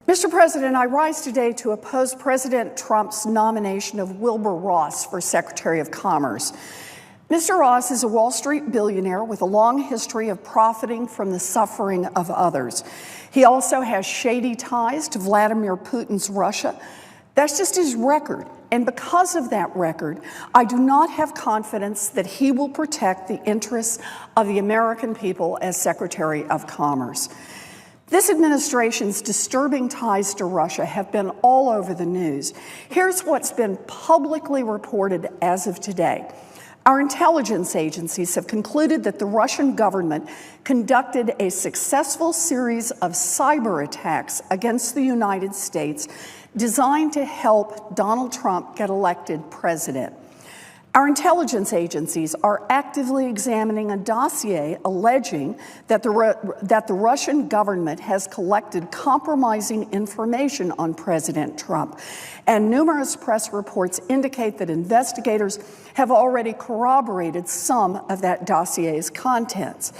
Mr. President, I rise today to oppose President Trump's nomination of Wilbur Ross for Secretary of Commerce. Mr. Ross is a Wall Street billionaire with a long history of profiting from the suffering of others. He also has shady ties to Vladimir Putin's Russia. That's just his record. And because of that record, I do not have confidence that he will protect the interests of the American people as Secretary of Commerce. This administration's disturbing ties to Russia have been all over the news. Here's what's been publicly reported as of today. Our intelligence agencies have concluded that the Russian government conducted a successful series of cyber attacks against the United States designed to help Donald Trump get elected president. Our intelligence agencies are actively examining a dossier alleging that the Russian government has collected compromising information on President Trump. And numerous press reports indicate that investigators have already corroborated some of that dossier's contents.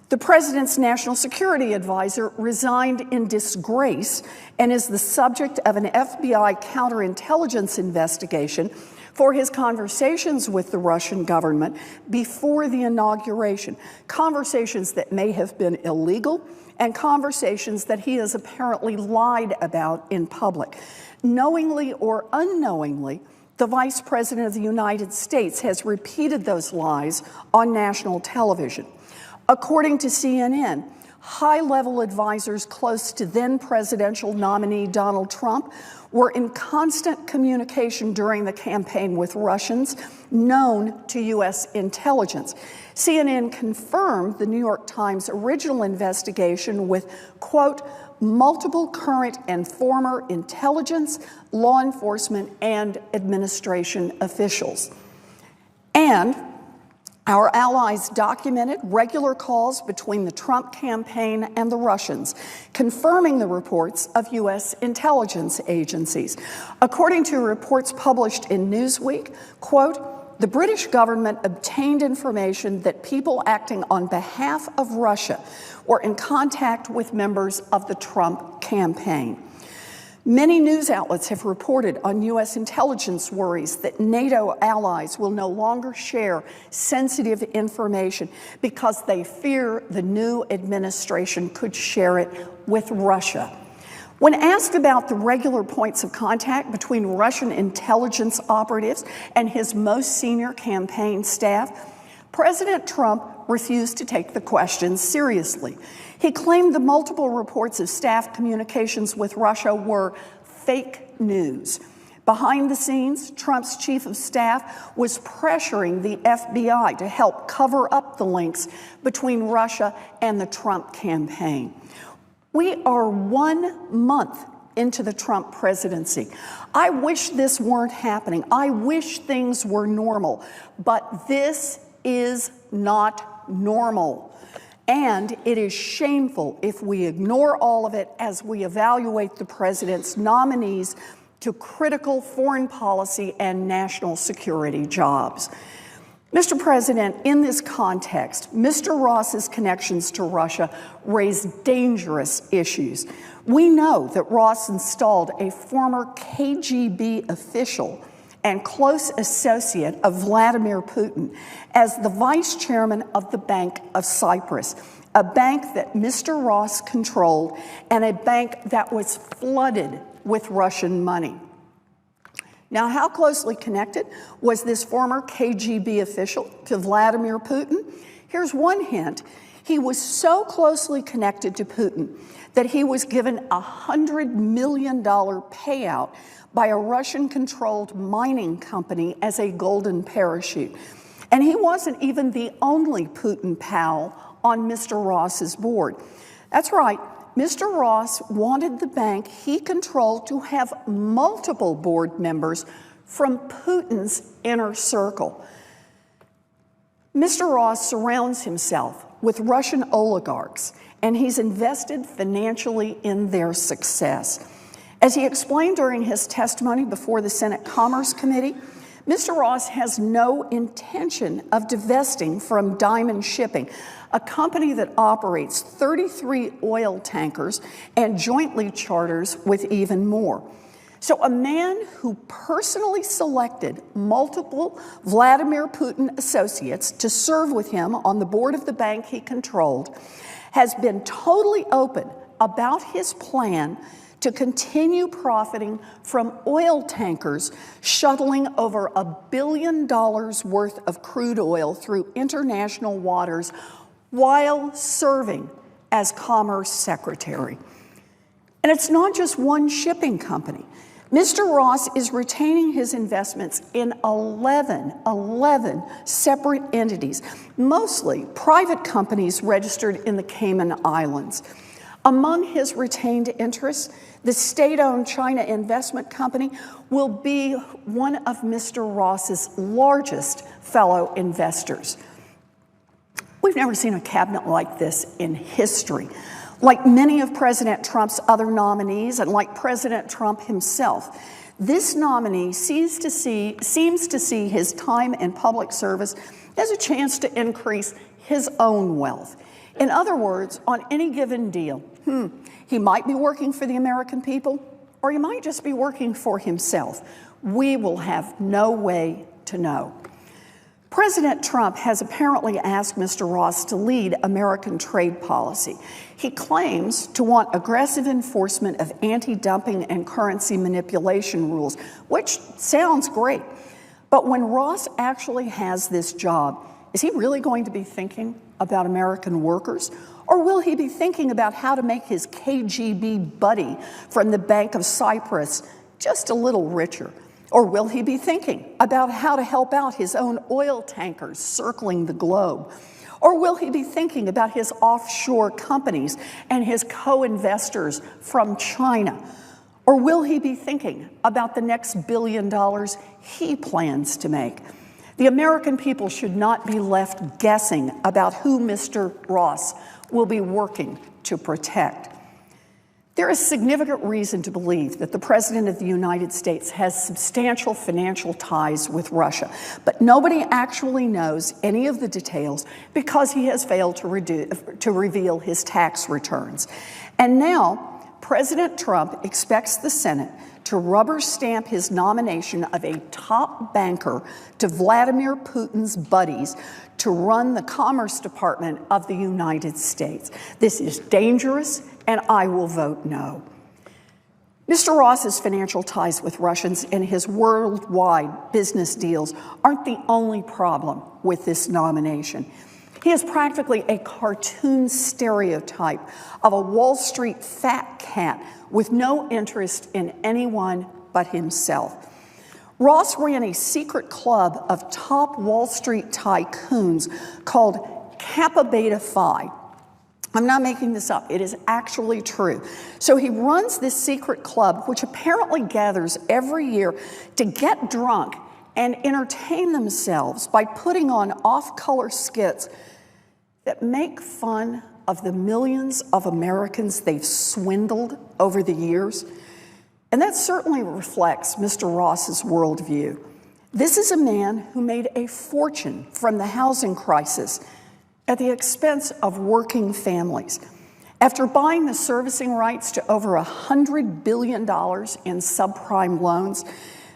The president's national security advisor resigned in disgrace and is the subject of an FBI counterintelligence investigation for his conversations with the Russian government before the inauguration, conversations that may have been illegal and conversations that he has apparently lied about in public. Knowingly or unknowingly, the Vice President of the United States has repeated those lies on national television. According to CNN, high-level advisors close to then-presidential nominee Donald Trump were in constant communication during the campaign with Russians known to U.S. intelligence. CNN confirmed the New York Times' original investigation with, quote, multiple current and former intelligence, law enforcement, and administration officials. And our allies documented regular calls between the Trump campaign and the Russians, confirming the reports of U.S. intelligence agencies. According to reports published in Newsweek, quote, the British government obtained information that people acting on behalf of Russia were in contact with members of the Trump campaign. Many news outlets have reported on U.S. intelligence worries that NATO allies will no longer share sensitive information because they fear the new administration could share it with Russia. When asked about the regular points of contact between Russian intelligence operatives and his most senior campaign staff, President Trump refused to take the questions seriously. He claimed the multiple reports of staff communications with Russia were fake news. Behind the scenes, Trump's chief of staff was pressuring the FBI to help cover up the links between Russia and the Trump campaign. We are 1 month into the Trump presidency. I wish this weren't happening. I wish things were normal, but this is not normal. And it is shameful if we ignore all of it as we evaluate the president's nominees to critical foreign policy and national security jobs. Mr. President, in this context, Mr. Ross's connections to Russia raise dangerous issues. We know that Ross installed a former KGB official and close associate of Vladimir Putin as the vice chairman of the Bank of Cyprus, a bank that Mr. Ross controlled and a bank that was flooded with Russian money. Now, how closely connected was this former KGB official to Vladimir Putin? Here's one hint. He was so closely connected to Putin that he was given a $100 million payout by a Russian-controlled mining company as a golden parachute. And he wasn't even the only Putin pal on Mr. Ross's board. That's right, Mr. Ross wanted the bank he controlled to have multiple board members from Putin's inner circle. Mr. Ross surrounds himself with Russian oligarchs, and he's invested financially in their success. As he explained during his testimony before the Senate Commerce Committee, Mr. Ross has no intention of divesting from Diamond Shipping, a company that operates 33 oil tankers and jointly charters with even more. So a man who personally selected multiple Vladimir Putin associates to serve with him on the board of the bank he controlled has been totally open about his plan to continue profiting from oil tankers shuttling over $1 billion worth of crude oil through international waters while serving as Commerce Secretary. And it's not just one shipping company. Mr. Ross is retaining his investments in 11 separate entities, mostly private companies registered in the Cayman Islands. Among his retained interests, the state-owned China Investment Company will be one of Mr. Ross's largest fellow investors. We've never seen a cabinet like this in history. Like many of President Trump's other nominees, and like President Trump himself, this nominee seems to see his time in public service as a chance to increase his own wealth. In other words, on any given deal, he might be working for the American people, or he might just be working for himself. We will have no way to know. President Trump has apparently asked Mr. Ross to lead American trade policy. He claims to want aggressive enforcement of anti-dumping and currency manipulation rules, which sounds great. But when Ross actually has this job, is he really going to be thinking about American workers? Or will he be thinking about how to make his KGB buddy from the Bank of Cyprus just a little richer? Or will he be thinking about how to help out his own oil tankers circling the globe? Or will he be thinking about his offshore companies and his co-investors from China? Or will he be thinking about the next $1 billion he plans to make? The American people should not be left guessing about who Mr. Ross will be working to protect. There is significant reason to believe that the President of the United States has substantial financial ties with Russia, but nobody actually knows any of the details because he has failed to reveal his tax returns. And now, President Trump expects the Senate to rubber stamp his nomination of a top banker to Vladimir Putin's buddies to run the Commerce Department of the United States. This is dangerous, and I will vote no. Mr. Ross's financial ties with Russians and his worldwide business deals aren't the only problem with this nomination. He is practically a cartoon stereotype of a Wall Street fat cat with no interest in anyone but himself. Ross ran a secret club of top Wall Street tycoons called Kappa Beta Phi. I'm not making this up. It is actually true. So he runs this secret club, which apparently gathers every year to get drunk and entertain themselves by putting on off-color skits that make fun of the millions of Americans they've swindled over the years. And that certainly reflects Mr. Ross's worldview. This is a man who made a fortune from the housing crisis at the expense of working families. After buying the servicing rights to over $100 billion in subprime loans,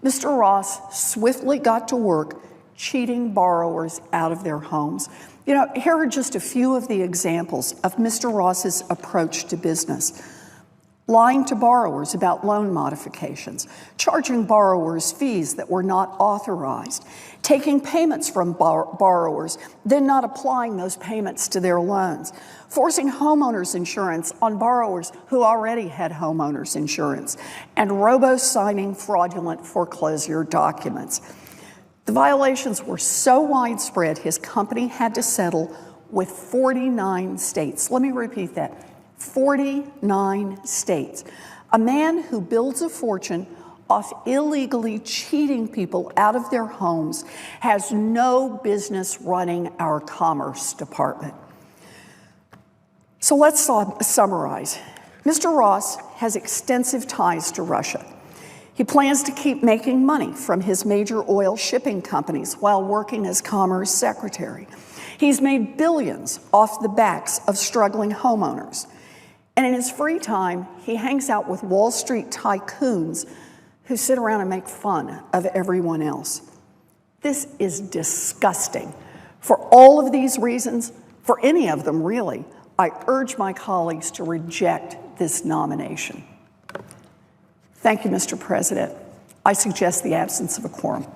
Mr. Ross swiftly got to work cheating borrowers out of their homes. You know, here are just a few of the examples of Mr. Ross's approach to business. Lying to borrowers about loan modifications, charging borrowers fees that were not authorized, taking payments from borrowers, then not applying those payments to their loans, forcing homeowners insurance on borrowers who already had homeowners insurance, and robo-signing fraudulent foreclosure documents. The violations were so widespread, his company had to settle with 49 states. Let me repeat that. 49 states. A man who builds a fortune off illegally cheating people out of their homes has no business running our Commerce Department. So let's summarize. Mr. Ross has extensive ties to Russia. He plans to keep making money from his major oil shipping companies while working as Commerce Secretary. He's made billions off the backs of struggling homeowners. And in his free time, he hangs out with Wall Street tycoons who sit around and make fun of everyone else. This is disgusting. For all of these reasons, for any of them really, I urge my colleagues to reject this nomination. Thank you, Mr. President. I suggest the absence of a quorum.